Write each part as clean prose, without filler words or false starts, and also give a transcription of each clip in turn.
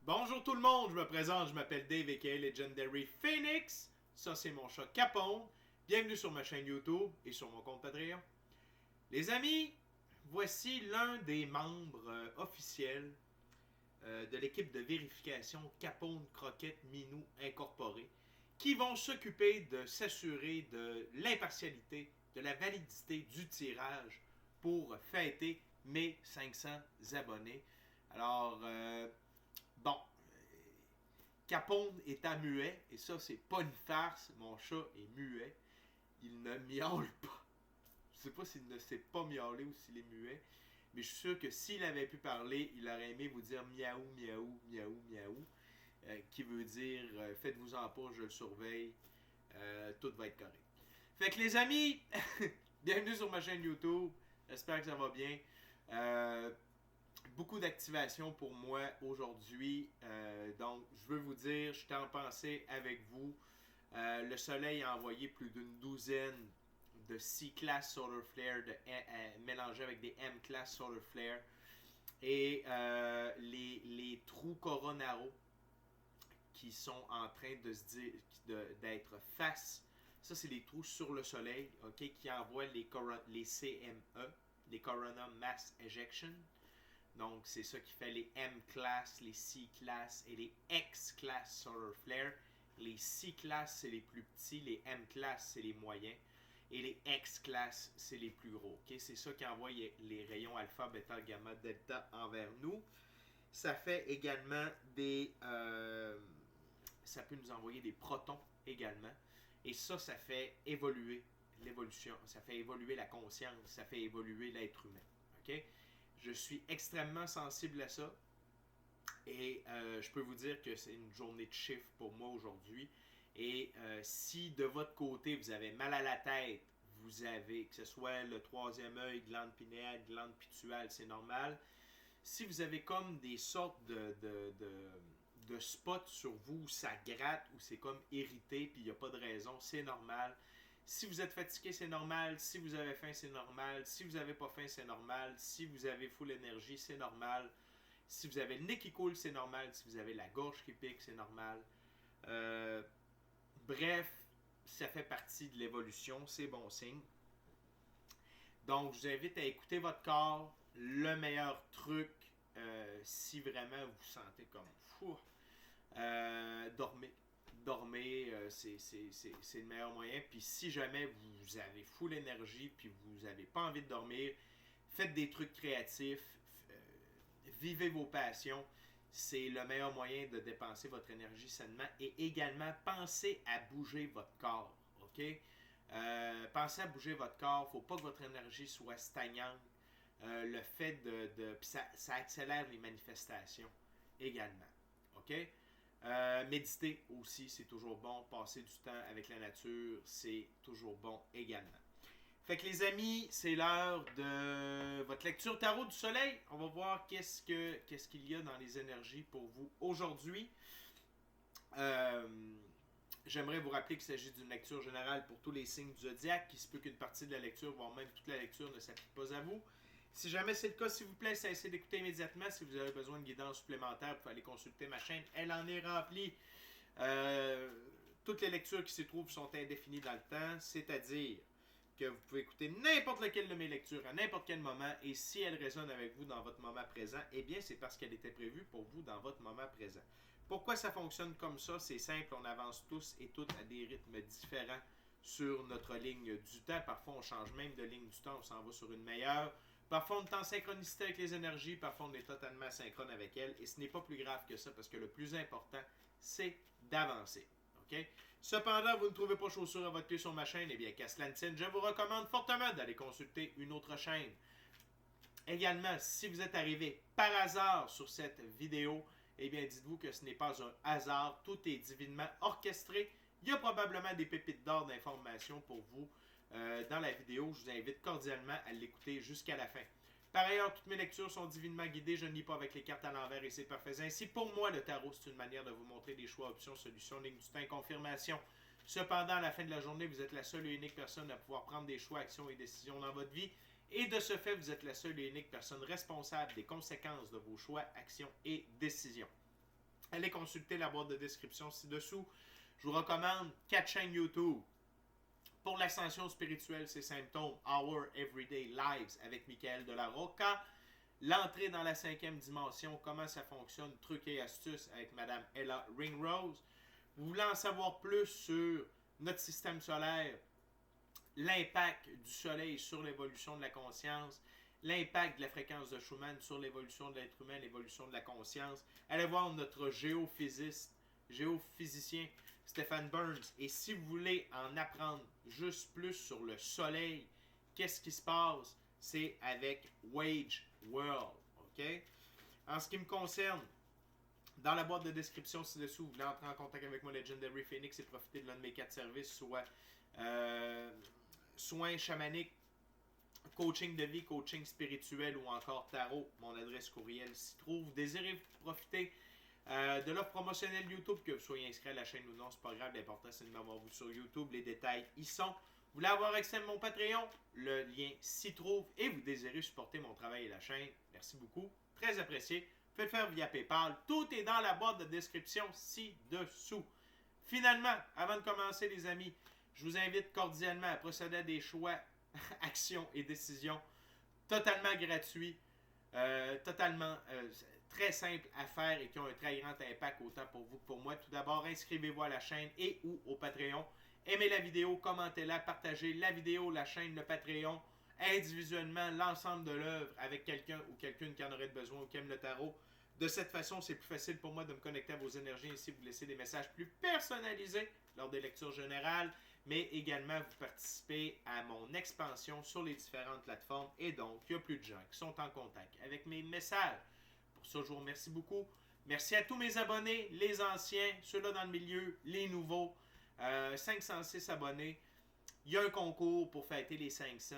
Bonjour tout le monde, je me présente, je m'appelle Dave aka Legendary Phoenix. Ça c'est mon chat Capone. Bienvenue sur ma chaîne YouTube et sur mon compte Patreon. Les amis, voici l'un des membres officiels de l'équipe de vérification Capone Croquette Minou Incorporé qui vont s'occuper de s'assurer de l'impartialité, de la validité du tirage pour fêter mes 500 abonnés. Alors, bon, Capone est à muet, et ça, c'est pas une farce. Mon chat est muet. Il ne miaule pas. Je sais pas s'il ne sait pas miauler ou s'il est muet, mais je suis sûr que s'il avait pu parler, il aurait aimé vous dire miaou, miaou, miaou, miaou, qui veut dire faites-vous-en pas, je le surveille, tout va être correct. Fait que les amis, bienvenue sur ma chaîne YouTube. J'espère que ça va bien. Beaucoup d'activation pour moi aujourd'hui. Donc, je veux vous dire, je suis en pensée avec vous. Le soleil a envoyé plus d'une douzaine de C-Class Solar Flare mélangés avec des M-Class Solar Flare. Et les trous Coronaro qui sont en train de se dire d'être face. Ça, c'est les trous sur le soleil, ok, qui envoient les CME, les Corona Mass Ejection. Donc, c'est ça qui fait les M-Class, les C-Class et les X-Class Solar Flare. Les C-Class, c'est les plus petits. Les M-Class, c'est les moyens. Et les X-Class, c'est les plus gros. Okay? C'est ça qui envoie les rayons alpha, bêta, gamma, delta envers nous. Ça fait également des... ça peut nous envoyer des protons également. Et ça fait évoluer l'évolution. Ça fait évoluer la conscience. Ça fait évoluer l'être humain. OK? Je suis extrêmement sensible à ça. Et je peux vous dire que c'est une journée de chiffres pour moi aujourd'hui. Et si de votre côté, vous avez mal à la tête, vous avez, que ce soit le troisième œil, glande pinéale, glande pituale, c'est normal. Si vous avez comme des sortes de spots sur vous où ça gratte, où c'est comme irrité, puis il n'y a pas de raison, c'est normal. Si vous êtes fatigué, c'est normal. Si vous avez faim, c'est normal. Si vous n'avez pas faim, c'est normal. Si vous avez full énergie, c'est normal. Si vous avez le nez qui coule, c'est normal. Si vous avez la gorge qui pique, c'est normal. Bref, ça fait partie de l'évolution. C'est bon signe. Donc, je vous invite à écouter votre corps. Le meilleur truc, si vraiment vous vous sentez comme fou, dormez. Dormez, c'est le meilleur moyen. Puis si jamais vous avez full énergie puis vous n'avez pas envie de dormir, faites des trucs créatifs, vivez vos passions. C'est le meilleur moyen de dépenser votre énergie sainement. Et également, pensez à bouger votre corps. OK? Pensez à bouger votre corps. Il ne faut pas que votre énergie soit stagnante. Le fait puis ça accélère les manifestations également. OK? Méditer aussi, c'est toujours bon. Passer du temps avec la nature, c'est toujours bon également. Fait que les amis, c'est l'heure de votre lecture tarot du soleil. On va voir qu'est-ce qu'il y a dans les énergies pour vous aujourd'hui. J'aimerais vous rappeler qu'il s'agit d'une lecture générale pour tous les signes du zodiaque, qui se peut qu'une partie de la lecture, voire même toute la lecture, ne s'applique pas à vous. Si jamais c'est le cas, s'il vous plaît, cessez d'écouter immédiatement. Si vous avez besoin de guidance supplémentaire, vous pouvez aller consulter ma chaîne. Elle en est remplie. Toutes les lectures qui s'y trouvent sont indéfinies dans le temps, c'est-à-dire que vous pouvez écouter n'importe laquelle de mes lectures à n'importe quel moment, et si elle résonne avec vous dans votre moment présent, eh bien c'est parce qu'elle était prévue pour vous dans votre moment présent. Pourquoi ça fonctionne comme ça? C'est simple, on avance tous et toutes à des rythmes différents sur notre ligne du temps. Parfois on change même de ligne du temps, on s'en va sur une meilleure. Parfois on est en synchronicité avec les énergies, parfois on est totalement synchrone avec elles, et ce n'est pas plus grave que ça, parce que le plus important, c'est d'avancer. Okay? Cependant, vous ne trouvez pas chaussure à votre pied sur ma chaîne, eh bien, qu'à cela ne tienne, je vous recommande fortement d'aller consulter une autre chaîne. Également, si vous êtes arrivé par hasard sur cette vidéo, eh bien, dites-vous que ce n'est pas un hasard, tout est divinement orchestré. Il y a probablement des pépites d'or d'informations pour vous dans la vidéo. Je vous invite cordialement à l'écouter jusqu'à la fin. Par ailleurs, toutes mes lectures sont divinement guidées. Je ne lis pas avec les cartes à l'envers et c'est parfait ainsi. Pour moi, le tarot, c'est une manière de vous montrer des choix, options, solutions, ligne du temps, confirmation. Cependant, à la fin de la journée, vous êtes la seule et unique personne à pouvoir prendre des choix, actions et décisions dans votre vie. Et de ce fait, vous êtes la seule et unique personne responsable des conséquences de vos choix, actions et décisions. allez consulter la boîte de description ci-dessous. Je vous recommande 4 chaînes YouTube. Pour l'ascension spirituelle, ses symptômes, Our Everyday Lives avec Michael de la Rocca. L'entrée dans la 5e dimension, comment ça fonctionne, trucs et astuces avec Madame Ella Ringrose. Vous voulez en savoir plus sur notre système solaire, l'impact du soleil sur l'évolution de la conscience, l'impact de la fréquence de Schumann sur l'évolution de l'être humain, l'évolution de la conscience. Allez voir notre géophysicien Stephen Burns. Et si vous voulez en apprendre juste plus sur le soleil, qu'est-ce qui se passe, c'est avec Wage World. Okay? En ce qui me concerne, dans la boîte de description ci-dessous, vous voulez entrer en contact avec moi, Legendary Phoenix, et profiter de l'un de mes 4 services, soit soins chamaniques, coaching de vie, coaching spirituel ou encore tarot. Mon adresse courriel s'y trouve. Désirez-vous profiter de l'offre promotionnelle YouTube, que vous soyez inscrit à la chaîne ou non, c'est pas grave, l'important c'est de m'avoir vu sur YouTube, les détails y sont. Vous voulez avoir accès à mon Patreon, le lien s'y trouve, et vous désirez supporter mon travail et la chaîne, merci beaucoup, très apprécié, faites faire via PayPal, tout est dans la boîte de description ci-dessous. Finalement, avant de commencer les amis, je vous invite cordialement à procéder à des choix, actions et décisions totalement gratuits, totalement très simples à faire et qui ont un très grand impact autant pour vous que pour moi. Tout d'abord, inscrivez-vous à la chaîne et ou au Patreon. Aimez la vidéo, commentez-la, partagez la vidéo, la chaîne, le Patreon, individuellement l'ensemble de l'œuvre avec quelqu'un ou quelqu'une qui en aurait besoin ou qui aime le tarot. De cette façon, c'est plus facile pour moi de me connecter à vos énergies et ainsi vous laisser des messages plus personnalisés lors des lectures générales, mais également vous participez à mon expansion sur les différentes plateformes et donc il y a plus de gens qui sont en contact avec mes messages. Pour ça, je vous remercie beaucoup. Merci à tous mes abonnés, les anciens, ceux-là dans le milieu, les nouveaux. 506 abonnés. Il y a un concours pour fêter les 500.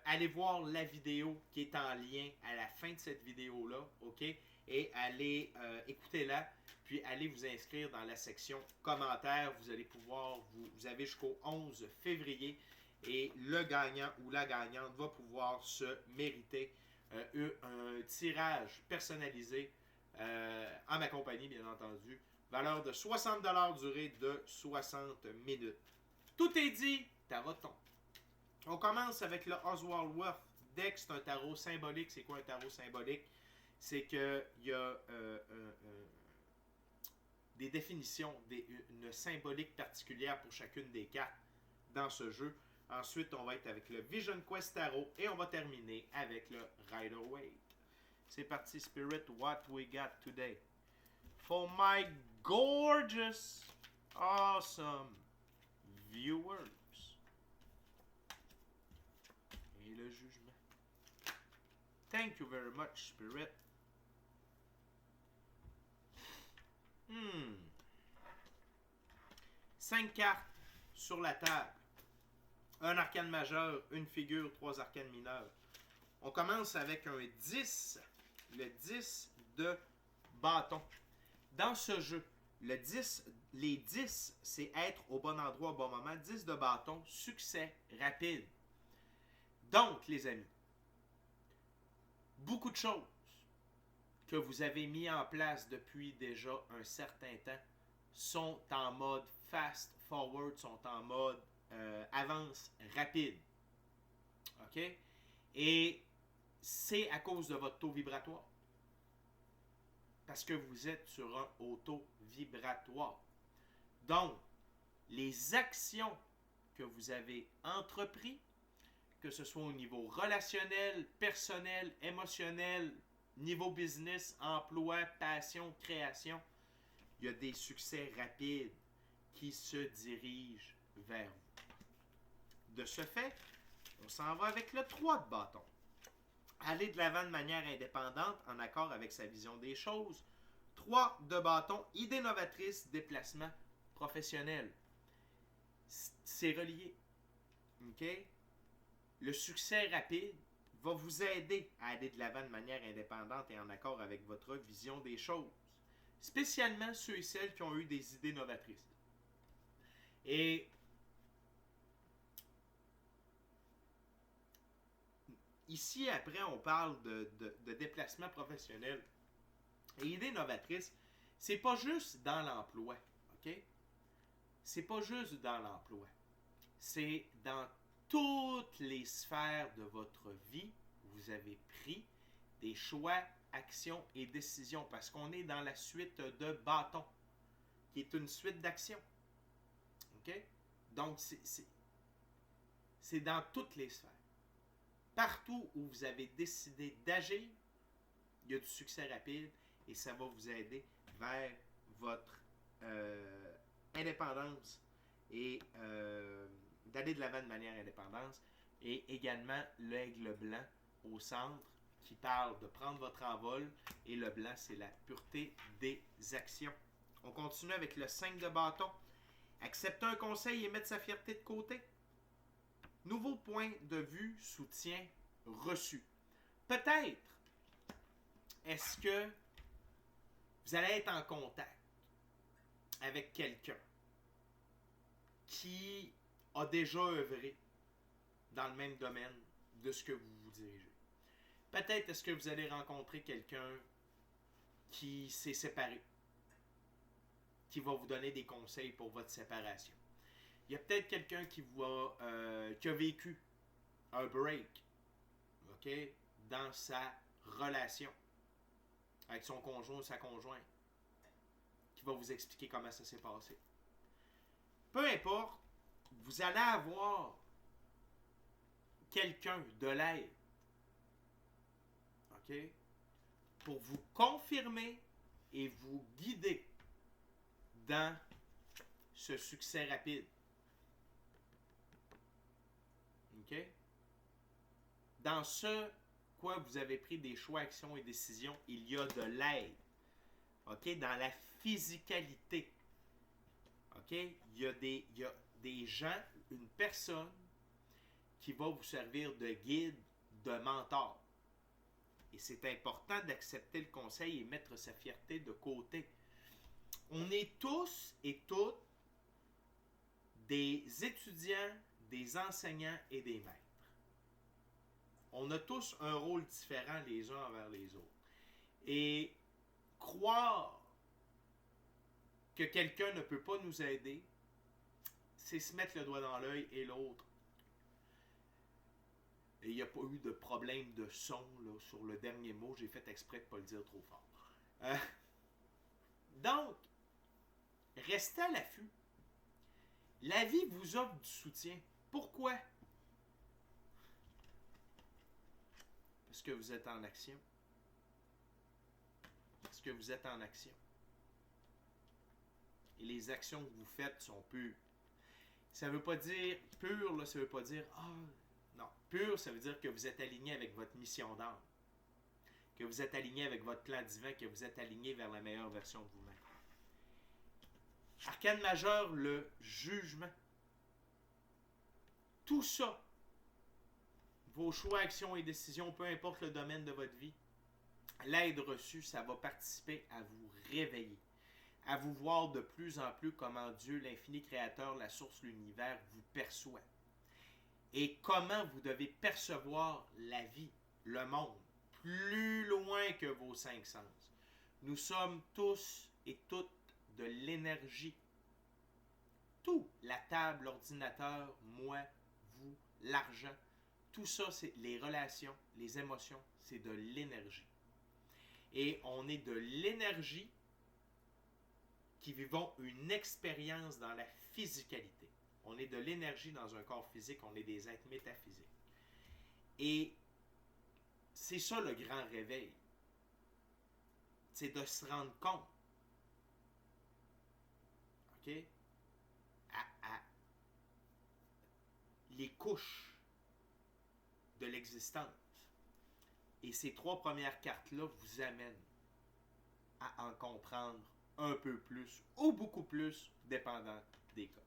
Allez voir la vidéo qui est en lien à la fin de cette vidéo-là, ok? Et allez écouter-la, puis allez vous inscrire dans la section commentaires. Vous allez pouvoir, vous avez jusqu'au 11 février et le gagnant ou la gagnante va pouvoir se mériter un tirage personnalisé en ma compagnie, bien entendu. Valeur de 60$, durée de 60 minutes. Tout est dit, taroton. On commence avec le Oswald Worth deck. C'est un tarot symbolique. C'est quoi un tarot symbolique? C'est qu'il y a des définitions, une symbolique particulière pour chacune des cartes dans ce jeu. Ensuite, on va être avec le Vision Quest Tarot et on va terminer avec le Rider-Waite. C'est parti, Spirit. What we got today? For my gorgeous, awesome viewers. Et le jugement. Thank you very much, Spirit. 5 cartes sur la table. Un arcane majeur, une figure, 3 arcanes mineurs. On commence avec un 10. Le 10 de bâton. Dans ce jeu, les 10, c'est être au bon endroit au bon moment. 10 de bâton, succès rapide. Donc, les amis, beaucoup de choses que vous avez mis en place depuis déjà un certain temps sont en mode fast forward, sont en mode avance rapide. OK? Et c'est à cause de votre taux vibratoire. Parce que vous êtes sur un haut taux vibratoire. Donc, les actions que vous avez entreprises, que ce soit au niveau relationnel, personnel, émotionnel, niveau business, emploi, passion, création, il y a des succès rapides qui se dirigent vers vous. De ce fait, on s'en va avec le 3 de bâton. Aller de l'avant de manière indépendante, en accord avec sa vision des choses. 3 de bâton, idée novatrice, déplacement professionnel. C'est relié. OK? Le succès rapide va vous aider à aller de l'avant de manière indépendante et en accord avec votre vision des choses. Spécialement ceux et celles qui ont eu des idées novatrices. Et ici, après, on parle de déplacement professionnel. Et idée novatrice, c'est pas juste dans l'emploi, OK? C'est pas juste dans l'emploi. C'est dans toutes les sphères de votre vie, vous avez pris des choix, actions et décisions parce qu'on est dans la suite de bâtons, qui est une suite d'actions. OK? Donc, c'est dans toutes les sphères. Partout où vous avez décidé d'agir, il y a du succès rapide et ça va vous aider vers votre indépendance et d'aller de l'avant de manière indépendante. Et également l'aigle blanc au centre qui parle de prendre votre envol et le blanc, c'est la pureté des actions. On continue avec le 5 de bâton. Accepter un conseil et mettre sa fierté de côté. Nouveau point de vue, soutien reçu. Peut-être, est-ce que vous allez être en contact avec quelqu'un qui a déjà œuvré dans le même domaine de ce que vous vous dirigez. Peut-être est-ce que vous allez rencontrer quelqu'un qui s'est séparé, qui va vous donner des conseils pour votre séparation. Il y a peut-être quelqu'un qui a vécu un break, OK, dans sa relation avec son conjoint ou sa conjointe, qui va vous expliquer comment ça s'est passé. Peu importe, vous allez avoir quelqu'un de l'aide, OK, pour vous confirmer et vous guider dans ce succès rapide. OK? Dans ce quoi vous avez pris des choix, actions et décisions, il y a de l'aide. OK? Dans la physicalité. OK? Il y a des gens, une personne qui va vous servir de guide, de mentor. Et c'est important d'accepter le conseil et mettre sa fierté de côté. On est tous et toutes des étudiants, des enseignants et des maîtres. On a tous un rôle différent les uns envers les autres. Et croire que quelqu'un ne peut pas nous aider, c'est se mettre le doigt dans l'œil et l'autre. Et il n'y a pas eu de problème de son là, sur le dernier mot. J'ai fait exprès de ne pas le dire trop fort. Donc, restez à l'affût. La vie vous offre du soutien. Pourquoi? Parce que vous êtes en action. Parce que vous êtes en action. Et les actions que vous faites sont pures. Ça ne veut pas dire pur, là, ça ne veut pas dire non. Pur, ça veut dire que vous êtes aligné avec votre mission d'âme. Que vous êtes aligné avec votre plan divin, que vous êtes aligné vers la meilleure version de vous-même. Arcane majeur, le jugement. Tout ça, vos choix, actions et décisions, peu importe le domaine de votre vie, l'aide reçue, ça va participer à vous réveiller, à vous voir de plus en plus comment Dieu, l'infini créateur, la source, l'univers, vous perçoit. Et comment vous devez percevoir la vie, le monde, plus loin que vos 5 sens. Nous sommes tous et toutes de l'énergie. Tout, la table, l'ordinateur, moi, vous, l'argent, tout ça, c'est les relations, les émotions, c'est de l'énergie. Et on est de l'énergie qui vivons une expérience dans la physicalité. On est de l'énergie dans un corps physique, on est des êtres métaphysiques. Et c'est ça le grand réveil. C'est de se rendre compte, OK, à les couches de l'existence. Et ces 3 premières cartes-là vous amènent à en comprendre un peu plus ou beaucoup plus, dépendant des cas.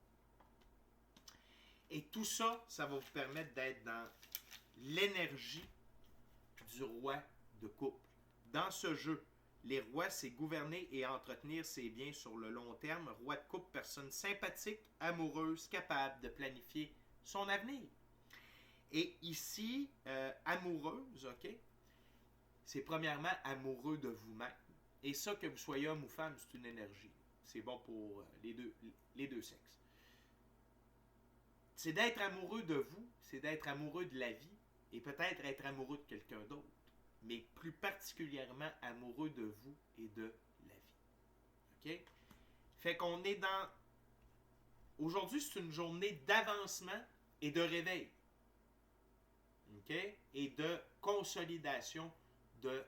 Et tout ça, ça va vous permettre d'être dans l'énergie du roi de coupe. Dans ce jeu, les rois, c'est gouverner et entretenir ses biens sur le long terme. Roi de coupe, personne sympathique, amoureuse, capable de planifier son avenir. Et ici, amoureuse, OK, c'est premièrement amoureux de vous-même. Et ça, que vous soyez homme ou femme, c'est une énergie. C'est bon pour les deux sexes. C'est d'être amoureux de vous, c'est d'être amoureux de la vie, et peut-être être amoureux de quelqu'un d'autre, mais plus particulièrement amoureux de vous et de la vie. OK? Fait qu'on est dans... Aujourd'hui, c'est une journée d'avancement et de réveil. OK? Et de consolidation de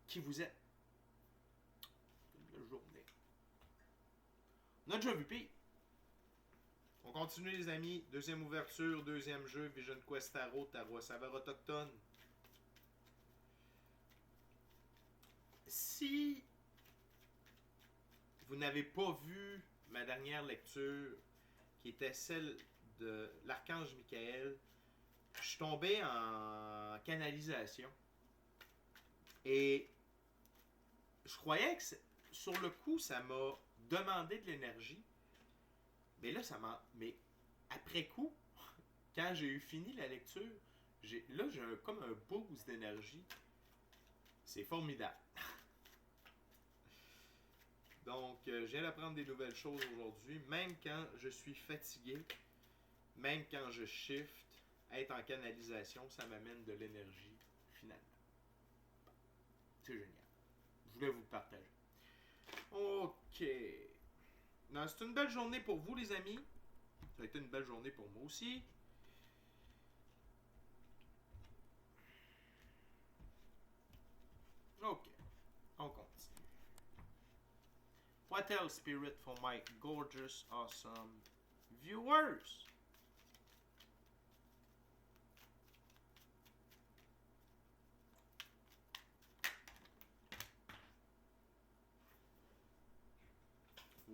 qui vous êtes. La journée. On a déjà vu pire. On continue, les amis. Deuxième ouverture, deuxième jeu, Vision Quest Tarot Saveur autochtone. Si vous n'avez pas vu ma dernière lecture, qui était celle de l'archange Michael, je suis tombé en canalisation. Et je croyais que sur le coup, ça m'a demandé de l'énergie. Mais là, mais après coup, quand j'ai eu fini la lecture, j'ai comme un boost d'énergie. C'est formidable. Donc, je viens d'apprendre des nouvelles choses aujourd'hui. Même quand je suis fatigué, même quand je shift, être en canalisation, ça m'amène de l'énergie, finalement. C'est génial. Je voulais vous le partager. OK. Non, c'est une belle journée pour vous, les amis. Ça a été une belle journée pour moi aussi. OK. On continue. What else, Spirit, for my gorgeous, awesome viewers?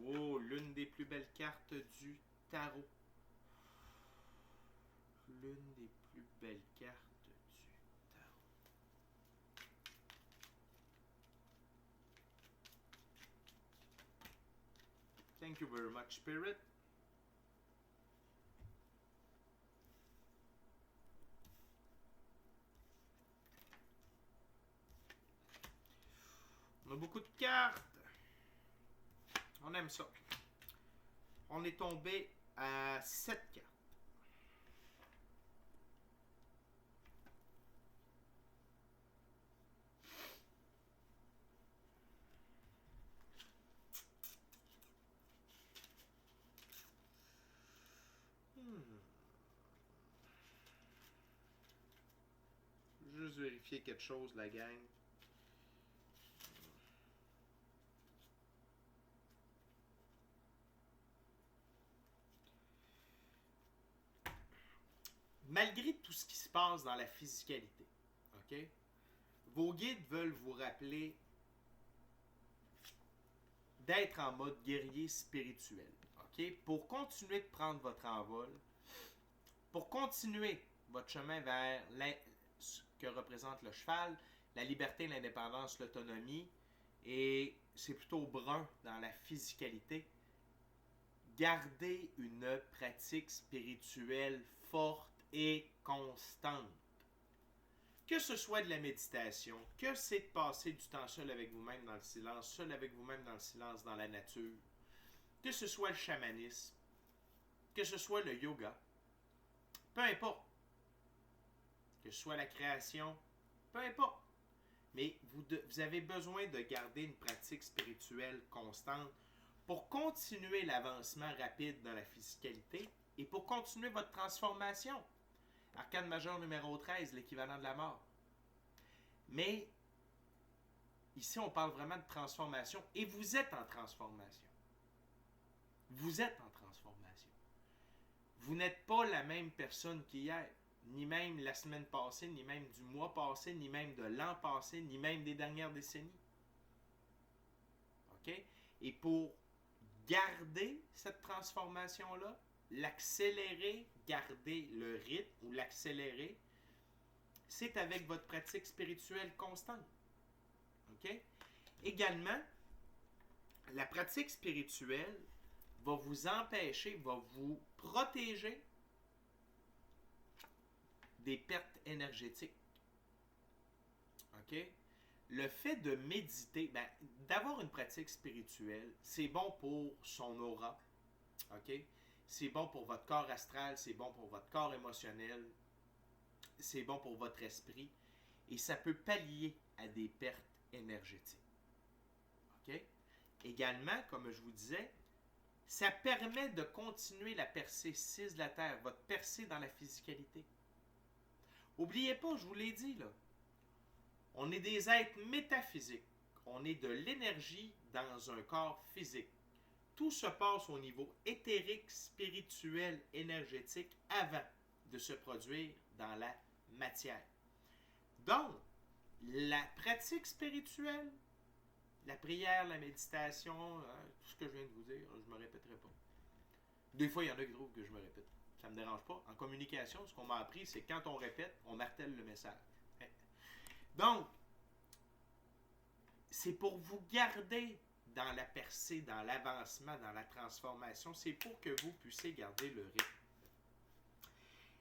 Oh, l'une des plus belles cartes du tarot. L'une des plus belles cartes du tarot. Thank you very much, Spirit. On a beaucoup de cartes. On aime ça. On est tombé à 7 cartes. Juste vérifier quelque chose, la gang. Malgré tout ce qui se passe dans la physicalité, OK? Vos guides veulent vous rappeler d'être en mode guerrier spirituel, OK? Pour continuer de prendre votre envol, pour continuer votre chemin vers ce que représente le cheval, la liberté, l'indépendance, l'autonomie, et c'est plutôt brun dans la physicalité. Gardez une pratique spirituelle forte et constante. Que ce soit de la méditation, que c'est de passer du temps seul avec vous-même dans le silence, seul avec vous-même dans le silence, dans la nature, que ce soit le chamanisme, que ce soit le yoga, peu importe, que ce soit la création, peu importe, mais vous avez besoin de garder une pratique spirituelle constante pour continuer l'avancement rapide dans la physicalité et pour continuer votre transformation. Arcane majeur numéro 13, l'équivalent de la mort. Mais ici, on parle vraiment de transformation et vous êtes en transformation. Vous êtes en transformation. Vous n'êtes pas la même personne qu'hier, ni même la semaine passée, ni même du mois passé, ni même de l'an passé, ni même des dernières décennies. OK? Et pour garder cette transformation-là, l'accélérer, garder le rythme ou l'accélérer, c'est avec votre pratique spirituelle constante. OK? Également, la pratique spirituelle va vous empêcher, va vous protéger des pertes énergétiques. OK? le fait de méditer, ben, d'avoir une pratique spirituelle, c'est bon pour son aura, ok? C'est bon pour votre corps astral, c'est bon pour votre corps émotionnel, c'est bon pour votre esprit, et ça peut pallier à des pertes énergétiques, ok? Également, comme je vous disais, ça permet de continuer la percée 6 de la Terre, votre percée dans la physicalité. N'oubliez pas, je vous l'ai dit, là, on est des êtres métaphysiques. On est de l'énergie dans un corps physique. Tout se passe au niveau éthérique, spirituel, énergétique avant de se produire dans la matière. Donc, la pratique spirituelle, la prière, la méditation, tout ce que je viens de vous dire, je ne me répéterai pas. Des fois, il y en a qui trouvent que je me répète. Ça ne me dérange pas. En communication, ce qu'on m'a appris, c'est que quand on répète, on martèle le message. Donc, c'est pour vous garder dans la percée, dans l'avancement, dans la transformation. C'est pour que vous puissiez garder le rythme.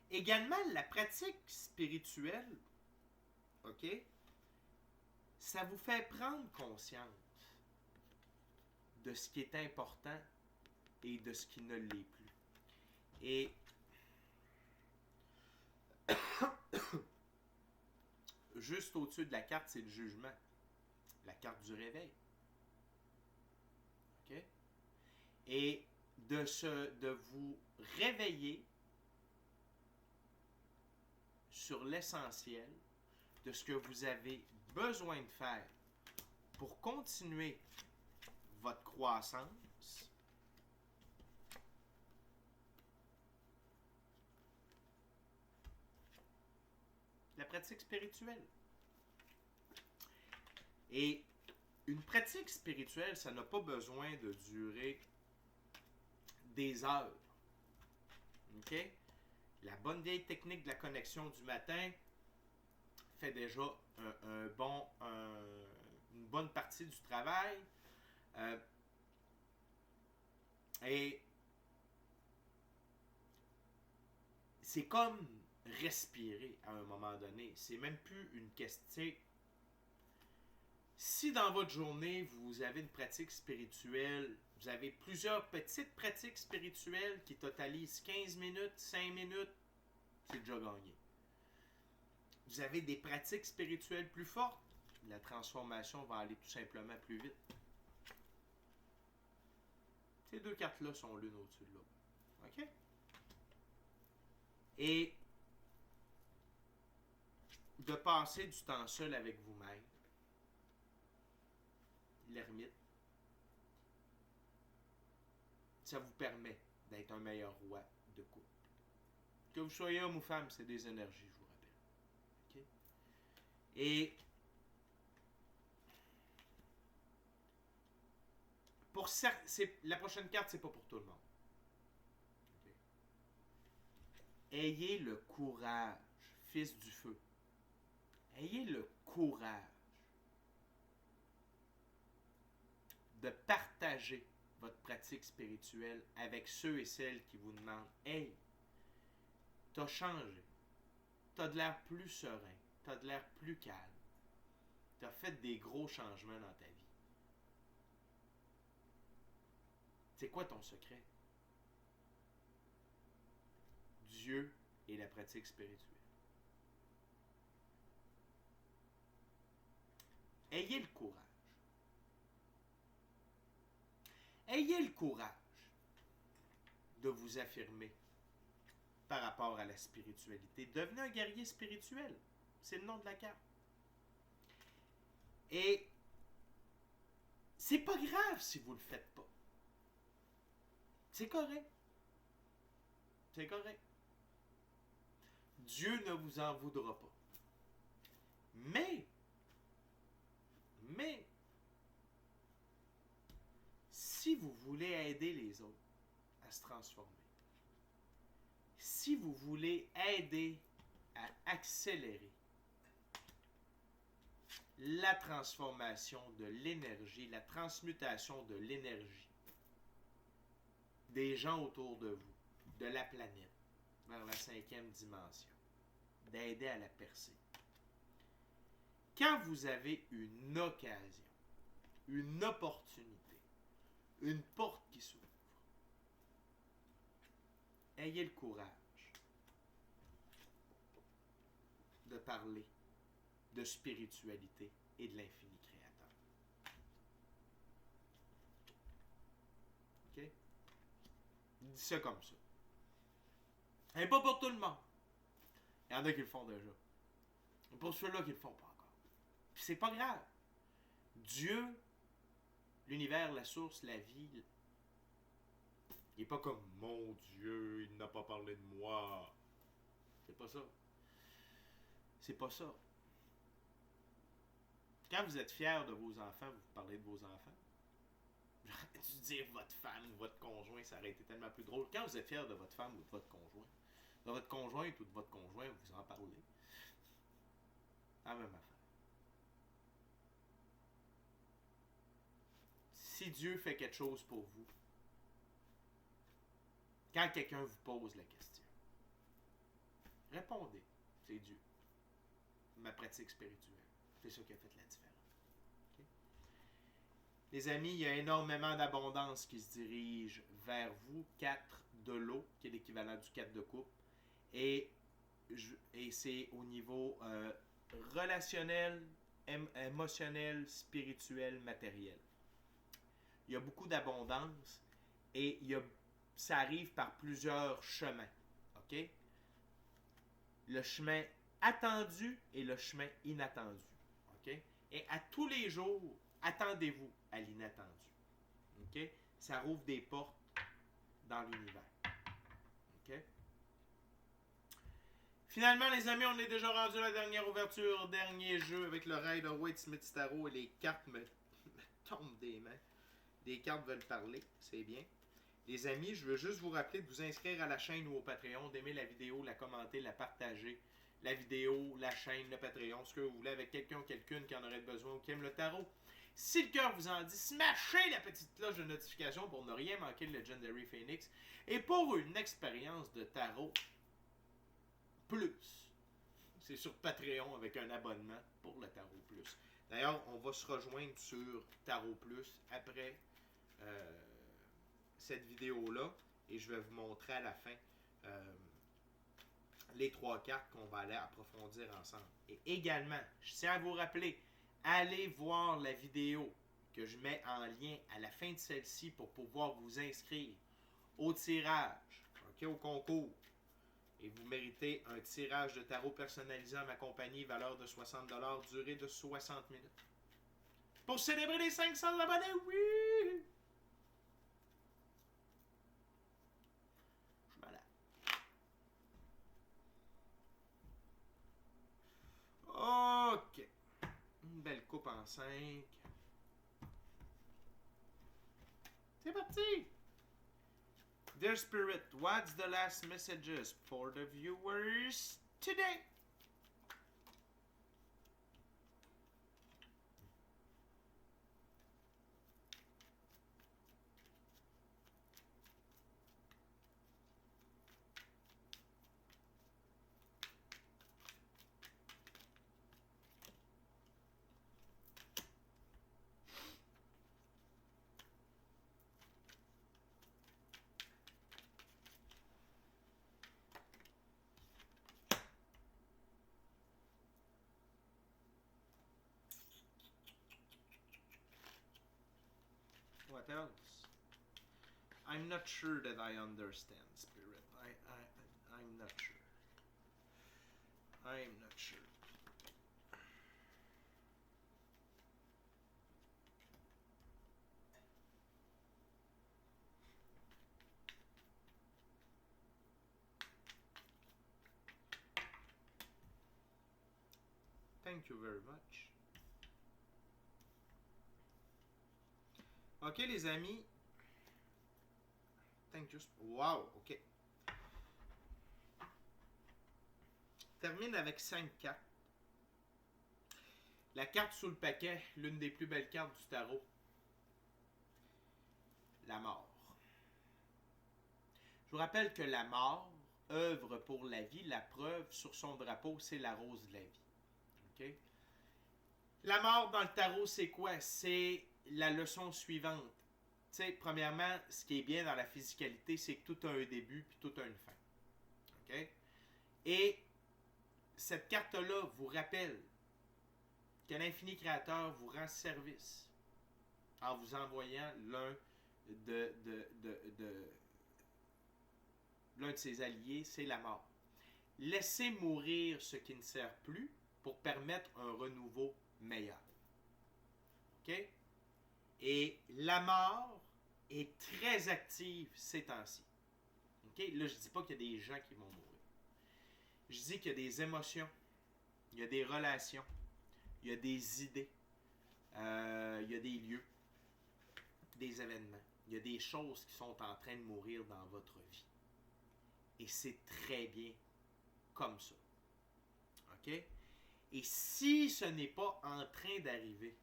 Également, la pratique spirituelle, ok, ça vous fait prendre conscience de ce qui est important et de ce qui ne l'est plus. Et juste au-dessus de la carte, c'est le jugement. La carte du réveil. OK? Et de vous réveiller sur l'essentiel de ce que vous avez besoin de faire pour continuer votre croissance. La pratique spirituelle. Et une pratique spirituelle, ça n'a pas besoin de durer des heures. OK? La bonne vieille technique de la connexion du matin fait déjà une bonne partie du travail. Et c'est comme respirer à un moment donné. C'est même plus une question. Si dans votre journée, vous avez une pratique spirituelle, vous avez plusieurs petites pratiques spirituelles qui totalisent 15 minutes, 5 minutes, c'est déjà gagné. Vous avez des pratiques spirituelles plus fortes, la transformation va aller tout simplement plus vite. Ces deux cartes-là sont l'une au-dessus de l'autre. OK? Et de passer du temps seul avec vous-même, l'ermite, ça vous permet d'être un meilleur roi de couple. Que vous soyez homme ou femme, c'est des énergies, je vous rappelle. Okay? Et pour la prochaine carte, c'est pas pour tout le monde. Okay? Ayez le courage, fils du feu. Ayez le courage de partager votre pratique spirituelle avec ceux et celles qui vous demandent « Hey, t'as changé, t'as de l'air plus serein, t'as de l'air plus calme, t'as fait des gros changements dans ta vie. C'est quoi ton secret? » Dieu et la pratique spirituelle. Ayez le courage. Ayez le courage de vous affirmer par rapport à la spiritualité. Devenez un guerrier spirituel. C'est le nom de la carte. Et c'est pas grave si vous le faites pas. C'est correct. C'est correct. Dieu ne vous en voudra pas. Mais, si vous voulez aider les autres à se transformer, si vous voulez aider à accélérer la transformation de l'énergie, la transmutation de l'énergie des gens autour de vous, de la planète, vers la 5e dimension, d'aider à la percée, Quand vous avez une occasion, une opportunité, une porte qui s'ouvre, ayez le courage de parler de spiritualité et de l'infini créateur. OK? Dis ça comme ça. Et pas pour tout le monde. Il y en a qui le font déjà. Et pour ceux-là qui le font pas encore. Puis c'est pas grave. Dieu, l'univers, la source, la vie, il n'est pas comme mon Dieu, il n'a pas parlé de moi. C'est pas ça. C'est pas ça. Quand vous êtes fier de vos enfants, vous parlez de vos enfants. J'aurais dû dire votre femme ou votre conjoint, ça aurait été tellement plus drôle. Quand vous êtes fier de votre femme ou de votre conjoint, de votre conjointe ou de votre conjoint, vous en parlez. La même affaire. Si Dieu fait quelque chose pour vous, quand quelqu'un vous pose la question, répondez, c'est Dieu. Ma pratique spirituelle. C'est ça qui a fait la différence. Okay? Les amis, il y a énormément d'abondance qui se dirige vers vous. 4 de l'eau, qui est l'équivalent du 4 de coupe. Et c'est au niveau relationnel, émotionnel, spirituel, matériel. Il y a beaucoup d'abondance et ça arrive par plusieurs chemins. OK? Le chemin attendu et le chemin inattendu. OK? Et à tous les jours, attendez-vous à l'inattendu. OK? Ça rouvre des portes dans l'univers. OK? Finalement, les amis, on est déjà rendu à la dernière ouverture, dernier jeu avec le Rider-Waite-Smith Tarot et les cartes me tombent des mains. Des cartes veulent parler, c'est bien. Les amis, je veux juste vous rappeler de vous inscrire à la chaîne ou au Patreon, d'aimer la vidéo, la commenter, la partager. La vidéo, la chaîne, le Patreon, ce que vous voulez, avec quelqu'un ou quelqu'une qui en aurait besoin ou qui aime le tarot. Si le cœur vous en dit, smashez la petite cloche de notification pour ne rien manquer de Legendary Phoenix. Et pour une expérience de tarot plus, c'est sur Patreon avec un abonnement pour le tarot plus. D'ailleurs, on va se rejoindre sur tarot plus après cette vidéo-là. Et je vais vous montrer à la fin les 3 cartes qu'on va aller approfondir ensemble. Et également, je tiens à vous rappeler, allez voir la vidéo que je mets en lien à la fin de celle-ci pour pouvoir vous inscrire au tirage, okay, au concours. Et vous méritez un tirage de tarot personnalisé en ma compagnie, valeur de 60$, durée de 60 minutes. Pour célébrer les 500 abonnés, oui! Ok. Une belle coupe en 5. C'est parti! Dear Spirit, what's the last messages for the viewers today? What else? I'm not sure that I understand, Spirit. I'm not sure. I'm not sure. Thank you very much. Ok les amis. Thank you. Wow, ok. Termine avec 5 cartes. La carte sous le paquet, l'une des plus belles cartes du tarot. La mort. Je vous rappelle que la mort œuvre pour la vie. La preuve sur son drapeau, c'est la rose de la vie. Okay? La mort dans le tarot, c'est quoi? C'est la leçon suivante. Tu sais, premièrement, ce qui est bien dans la physicalité, c'est que tout a un début puis tout a une fin. OK? Et cette carte-là vous rappelle que l'infini créateur vous rend service en vous envoyant l'un de ses alliés, c'est la mort. Laissez mourir ce qui ne sert plus pour permettre un renouveau meilleur. OK? Et la mort est très active ces temps-ci. OK? Là, je ne dis pas qu'il y a des gens qui vont mourir. Je dis qu'il y a des émotions, il y a des relations, il y a des idées, il y a des lieux, des événements. Il y a des choses qui sont en train de mourir dans votre vie. Et c'est très bien comme ça. OK? Et si ce n'est pas en train d'arriver,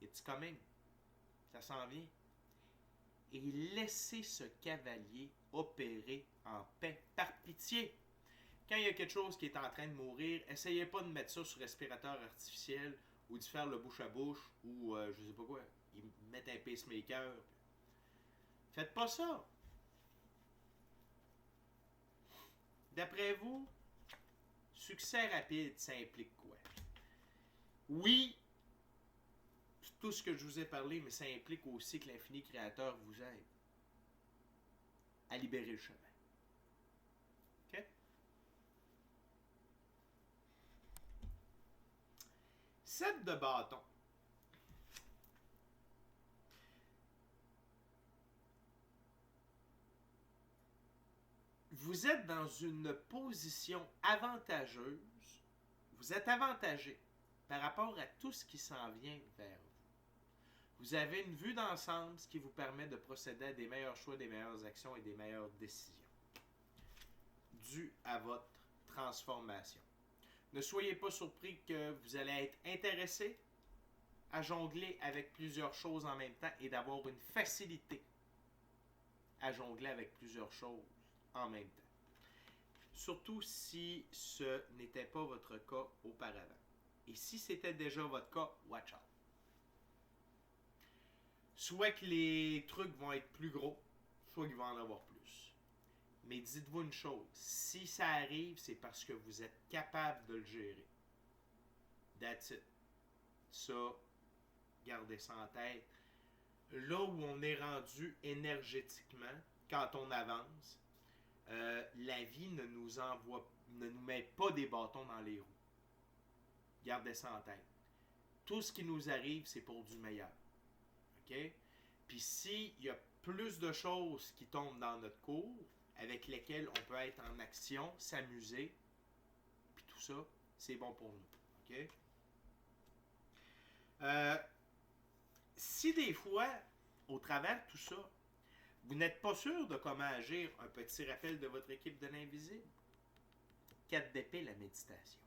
it's coming. Ça s'en vient. Et laissez ce cavalier opérer en paix, par pitié. Quand il y a quelque chose qui est en train de mourir, essayez pas de mettre ça sur respirateur artificiel ou de faire le bouche à bouche ou je sais pas quoi. Ils mettent un pacemaker. Faites pas ça. D'après vous, succès rapide, ça implique quoi? Oui, tout ce que je vous ai parlé, mais ça implique aussi que l'infini créateur vous aide à libérer le chemin. OK? 7 de bâton. Vous êtes dans une position avantageuse. Vous êtes avantagé par rapport à tout ce qui s'en vient vers vous. Vous avez une vue d'ensemble, ce qui vous permet de procéder à des meilleurs choix, des meilleures actions et des meilleures décisions dues à votre transformation. Ne soyez pas surpris que vous allez être intéressé à jongler avec plusieurs choses en même temps et d'avoir une facilité à jongler avec plusieurs choses en même temps. Surtout si ce n'était pas votre cas auparavant. Et si c'était déjà votre cas, watch out. Soit que les trucs vont être plus gros, soit qu'il va en avoir plus. Mais dites-vous une chose, si ça arrive, c'est parce que vous êtes capable de le gérer. That's it. Ça, gardez ça en tête. Là où on est rendu énergétiquement, quand on avance, la vie ne nous met pas des bâtons dans les roues. Gardez ça en tête. Tout ce qui nous arrive, c'est pour du meilleur. OK? Puis s'il y a plus de choses qui tombent dans notre cours, avec lesquelles on peut être en action, s'amuser, puis tout ça, c'est bon pour nous. OK? Si des fois, au travers de tout ça, vous n'êtes pas sûr de comment agir, un petit rappel de votre équipe de l'invisible. 4 d'épée, la méditation.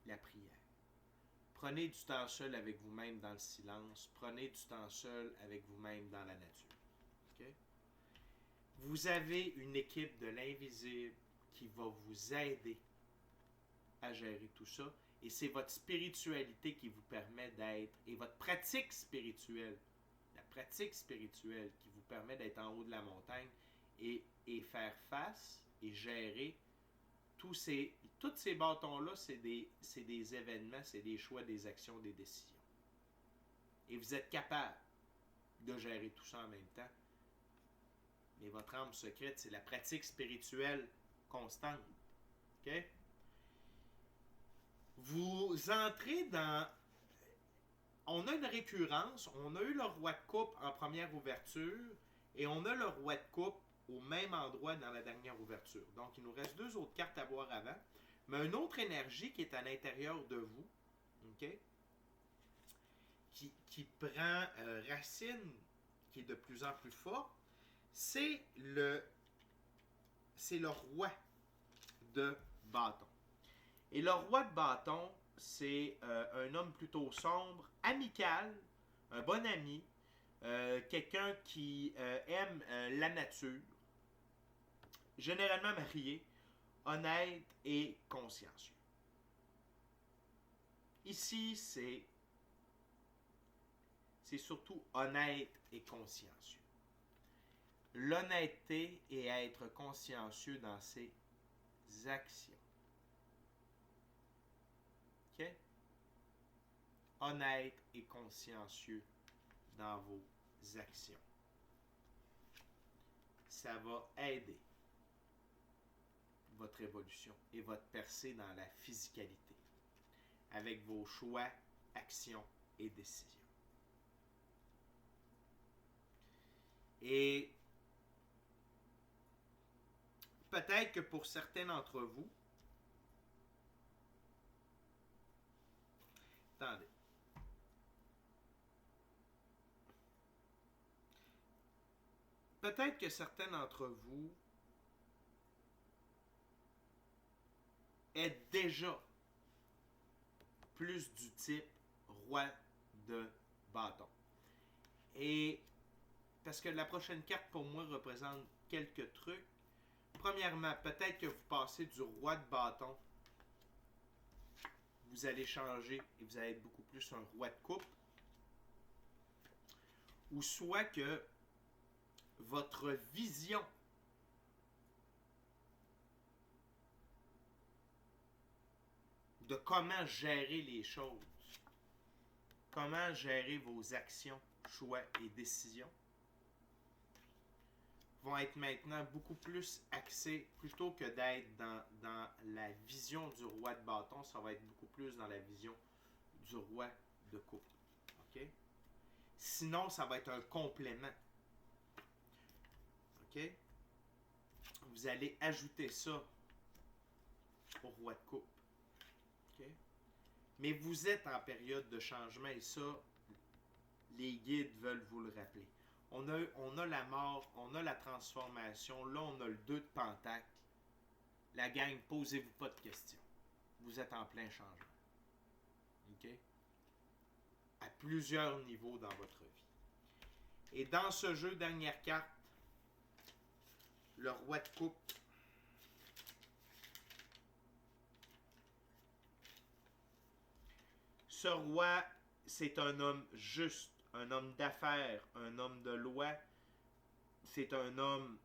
La prière. Prenez du temps seul avec vous-même dans le silence. Prenez du temps seul avec vous-même dans la nature. Okay? Vous avez une équipe de l'invisible qui va vous aider à gérer tout ça. Et c'est votre spiritualité qui vous permet d'être, et votre pratique spirituelle, la pratique spirituelle qui vous permet d'être en haut de la montagne et faire face et gérer tous ces bâtons-là, c'est des événements, c'est des choix, des actions, des décisions. Et vous êtes capable de gérer tout ça en même temps. Mais votre âme secrète, c'est la pratique spirituelle constante. OK? Vous entrez dans... On a une récurrence, on a eu le roi de coupe en première ouverture et on a le roi de coupe au même endroit dans la dernière ouverture. Donc, il nous reste 2 autres cartes à voir avant. Mais une autre énergie qui est à l'intérieur de vous, okay, qui prend racine, qui est de plus en plus forte, c'est le roi de bâton. Et le roi de bâton, c'est un homme plutôt sombre, amical, un bon ami, quelqu'un qui aime la nature, généralement marié, honnête et consciencieux. Ici, c'est surtout honnête et consciencieux. L'honnêteté et être consciencieux dans ses actions. OK? Honnête et consciencieux dans vos actions. Ça va aider votre évolution et votre percée dans la physicalité avec vos choix, actions et décisions. Et peut-être que pour certains d'entre vous, attendez, peut-être que certains d'entre vous êtes déjà plus du type roi de bâton. Et parce que la prochaine carte pour moi représente quelques trucs. Premièrement, peut-être que vous passez du roi de bâton, vous allez changer et vous allez être beaucoup plus un roi de coupe. Ou soit que votre vision de comment gérer les choses, comment gérer vos actions, choix et décisions, vont être maintenant beaucoup plus axés, plutôt que d'être dans la vision du roi de bâton, ça va être beaucoup plus dans la vision du roi de coupe. OK? Sinon, ça va être un complément. OK? Vous allez ajouter ça au roi de coupe. OK? Mais vous êtes en période de changement et ça, les guides veulent vous le rappeler. On a la mort, on a la transformation, là on a le 2 de pentacle. La gang, posez-vous pas de questions. Vous êtes en plein changement. OK? À plusieurs niveaux dans votre vie. Et dans ce jeu, dernière carte, le roi de coupe. Ce roi, c'est un homme juste, un homme d'affaires, un homme de loi. C'est un homme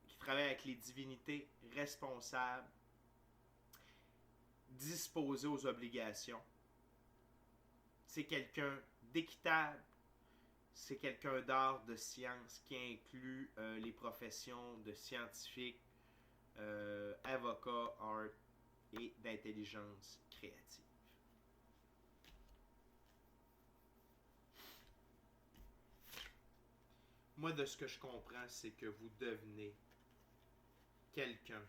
qui travaille avec les divinités, responsable, disposé aux obligations. C'est quelqu'un d'équitable. C'est quelqu'un d'art, de science qui inclut les professions de scientifique, avocat, art et d'intelligence créative. Moi, de ce que je comprends, c'est que vous devenez quelqu'un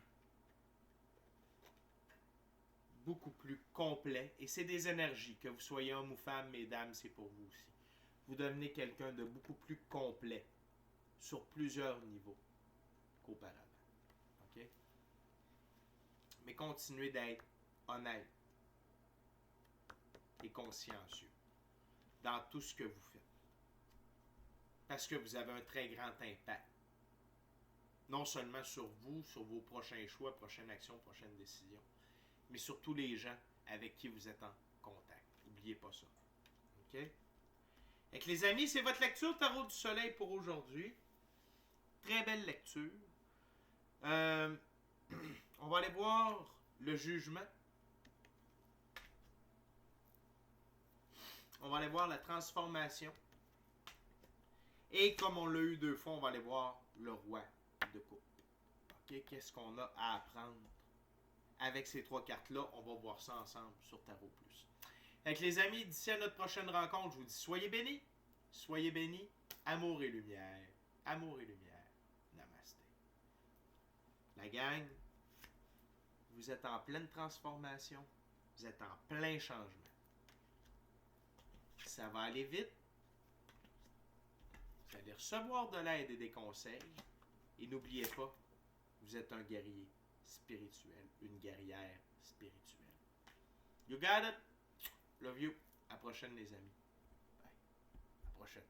beaucoup plus complet. Et c'est des énergies, que vous soyez homme ou femme, mesdames, c'est pour vous aussi. Vous devenez quelqu'un de beaucoup plus complet sur plusieurs niveaux qu'auparavant. OK? Mais continuez d'être honnête et consciencieux dans tout ce que vous faites. Parce que vous avez un très grand impact. Non seulement sur vous, sur vos prochains choix, prochaines actions, prochaines décisions, mais sur tous les gens avec qui vous êtes en contact. N'oubliez pas ça. OK? Et que les amis, c'est votre lecture Tarot du Soleil pour aujourd'hui. Très belle lecture. On va aller voir le jugement. On va aller voir la transformation. Et comme on l'a eu 2 fois, on va aller voir le roi de coupe. OK? Qu'est-ce qu'on a à apprendre avec ces 3 cartes-là? On va voir ça ensemble sur Tarot Plus. Avec les amis, d'ici à notre prochaine rencontre, je vous dis soyez bénis, amour et lumière, namasté. La gang, vous êtes en pleine transformation, vous êtes en plein changement. Ça va aller vite. Vous allez recevoir de l'aide et des conseils. Et n'oubliez pas, vous êtes un guerrier spirituel, une guerrière spirituelle. You got it? Love you. À la prochaine, les amis. Bye. À la prochaine.